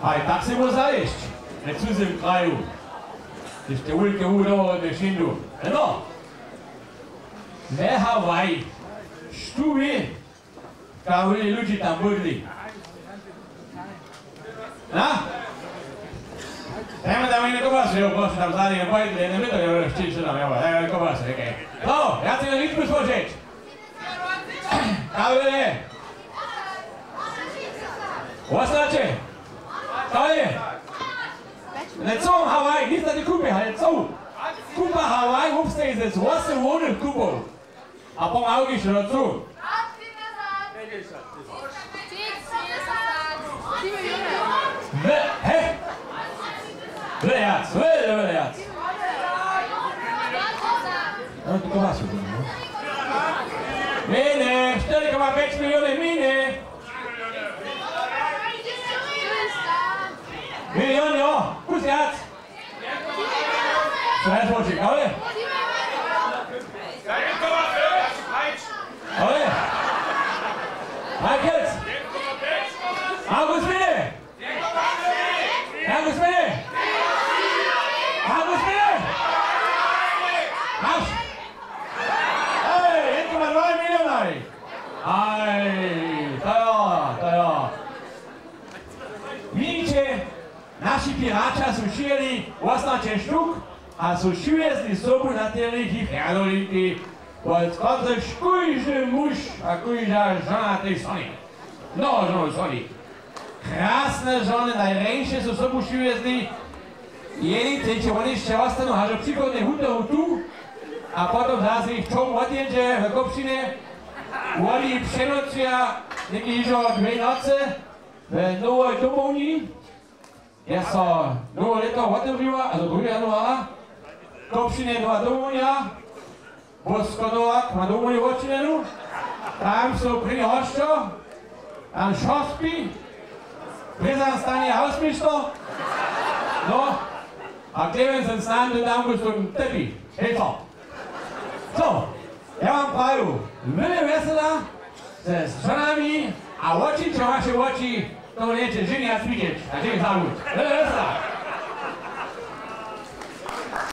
Aj tak si bol zajesť. Na cudzem kraju. Ešte uľke údovo do šindu. No. Ne Havaj. Štúvi. Kahuli ľudí tam budli. Na? Dajme tam jednu kobasu, jo, proste tam zádej na pojedli, jedne minuto, jo, ešte čo tam, jo, dajme kobasu, okej. No, ja si na ličbu spočeť. Kahuli. Osnače. Kahuli. Ne co Havaj, nic na ti kúpi, ale co? Kúpa Havaj, obstejí ze 8 vodných kúpov. A pomaugiš do cu. Hej! Vlejac, vlejac. No to kovasu. Mine, 4,5 milióny, mine. Milión, jo, kus viac. Čo najspočík, ale? Ale? Michaels? August mine! August mine! August mine! Máš? Hej, 1,2 milióny! Aj, to jo. Vidíte, naši piráča sú šili 18 štuk a sú šiviezli sobu na tých ich jadolinky. Pod skladze kujže muž a kujža žena tej sony. No, sony. Krásne žony, najrenšie sú sobu šiviezli. Jedite, či oni ešte ostanú až príchodne hutohu tu a potom zase ich čom odjedzie v kopšine. Oni přenocia nekýžo 2 noce v novej domovni. Ja sa nové leto otevřila, also 2. januára. Kopšine nová domovňa. Boskonovak má domovňu odčinenú. Tam sú pri hošťo. Tam šospy. Prizan stane hausmisto. No. A Clemensen snám do tam sú tepi. Hej to. Co? Ja vám prajú veľmi vesela s ženami a oči, čo vaše oči, to niečo ženy a cvičeč. A ženy zabudť. Veľmi vesela.